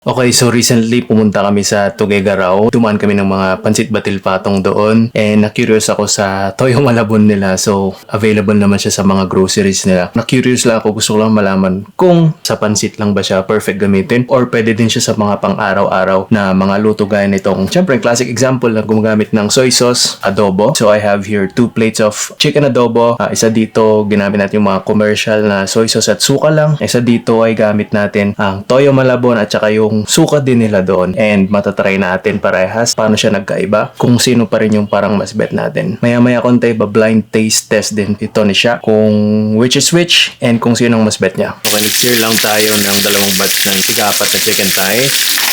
Okay, so recently pumunta kami sa Tuguegarao. Dumaan kami ng mga pansit batil patong doon. And na-curious ako sa Toyo Malabon nila. So, available naman siya sa mga groceries nila. Na-curious lang ako. Gusto ko lang malaman kung sa pansit lang ba siya perfect gamitin or pwede din siya sa mga pang-araw-araw na mga luto gaya nitong. Siyempre, classic example na gumagamit ng soy sauce, adobo. So, I have here 2 plates of chicken adobo. Isa dito, ginamit natin yung mga commercial na soy sauce at suka lang. Isa dito ay gamit natin ang Toyo Malabon at saka yung suka din nila doon, and matatry natin parehas paano siya nagkaiba, kung sino pa rin yung parang mas bet natin. Maya-maya konti ba blind taste test din ito ni siya kung which is which and kung sino ang mas bet niya. Okay, nag-sear lang tayo ng dalawang batch ng ika-4 na chicken thigh.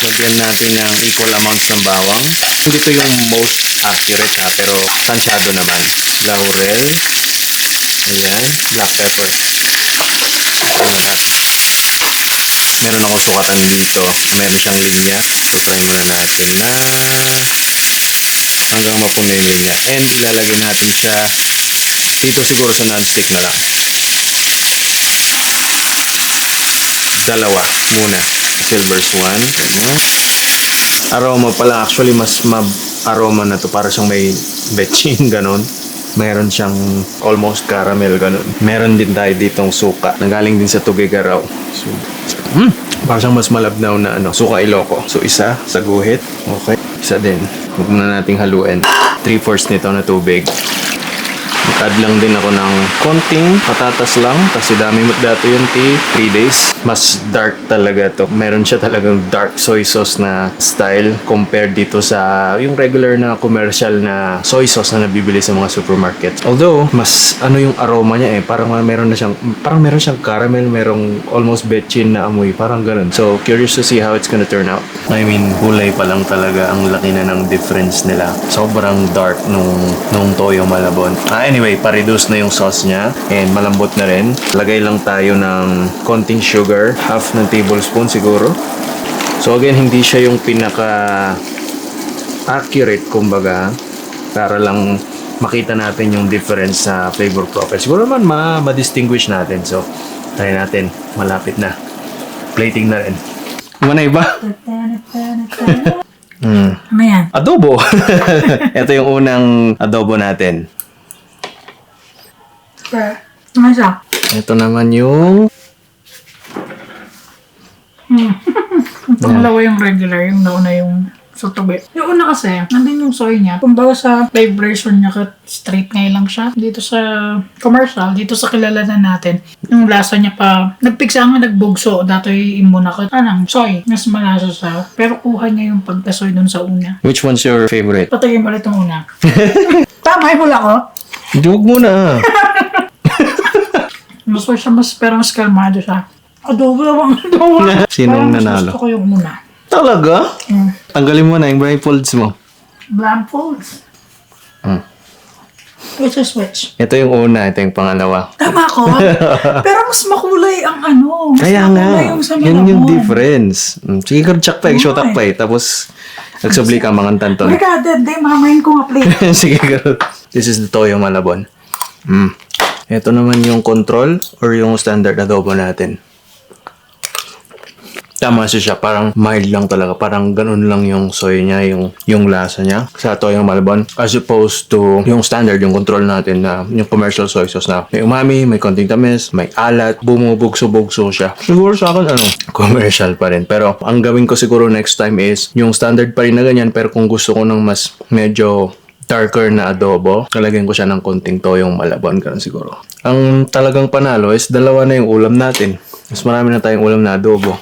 Lagyan natin ng equal amounts ng bawang. Hindi to yung most accurate ha, pero tansyado naman. Laurel. Ayan, black pepper. Ayan. Meron akong sukatan dito. Meron siyang linya. So, try muna natin na hanggang mapuno yung linya. And ilalagay natin siya dito siguro sa non-stick na lang. Dalawa muna. Silver's one. Ganyan. Aroma pala. Actually, mas aroma na to. Para siyang may betchin, ganon. Meron siyang almost caramel, ganun. Meron din tayo ditong suka. Nanggaling din sa Tuguegarao. So, parang siyang mas malabnaw na suka Ilocos. So, isa sa guhit. Okay. Isa din. Huwag na nating haluin. 3/4 nito na tubig. Mag-add lang din ako ng konting patatas lang. Kasi dami mo dati yung tea. 3 days. Mas dark talaga to. Meron siya talagang dark soy sauce na style compared dito sa yung regular na commercial na soy sauce na nabibili sa mga supermarket. Although, mas yung aroma niya parang meron siyang caramel, merong almost betchin na amoy. Parang ganun. So, curious to see how it's gonna turn out. I mean, gulay pa lang talaga ang laki na ng difference nila. Sobrang dark nung Toyo Malabon. Anyway, pa-reduce na yung sauce niya and malambot na rin. Lagay lang tayo ng konting sugar, half ng tablespoon siguro. So again, hindi siya yung pinaka accurate kumbaga, para lang makita natin yung difference sa flavor profile. Siguro naman ma-distinguish natin. So try natin, malapit na. Plating na rin. Manay ba? Ano yan? Adobo. Ito yung unang adobo natin. Ano siya? Ito naman yung Pangalawa yung regular, yung nauna yung sutubi. Yung una kasi, nandun yung soy niya. Kumbaga sa live version niya, straight ngayon lang siya. Dito sa commercial, dito sa kilalanan natin, yung lasa niya pa, nagpigsa nga nagbugso. Dati imuna ka, soy. Mas malasa siya. Pero kuha niya yung pagka-soy dun sa una. Which one's your favorite? Patagin mo ulit yung una. Tama, hula ko. Huwag muna. Pero mas kalmado siya. Adobo lang. Sinong Parang mas nanalo? gusto ko yung una. Talaga? Tanggalin mo na yung blindfolds mo. Blindfolds. Which is which? Ito yung una, ito yung pangalawa. Tama ko. Pero mas makulay ang Mas Kaya nga, makulay yung sa yun yung Malabon. difference. Sige ka, tsak pa, shotak pa Tapos, nagsubli ka mga tanton. Oh my God, that day, mamayin ko nga plate. Sige ka. This is the Toyo Malabon. Ito naman yung control or yung standard adobo natin. Tama siya, parang mild lang talaga. Parang ganun lang yung soy niya, yung lasa niya sa Toyo Malabon. As opposed to yung standard, yung control natin na yung commercial soy sauce na may umami, may konting tamis, may alat, bumubugso-bugso siya. Siguro sa akin, commercial pa rin. Pero ang gawin ko siguro next time is yung standard pa rin na ganyan, pero kung gusto ko ng mas medyo darker na adobo, kalagyan ko siya ng konting Toyong Malabon, ganun siguro. Ang talagang panalo is dalawa na yung ulam natin. Mas marami na tayong ulam na adobo.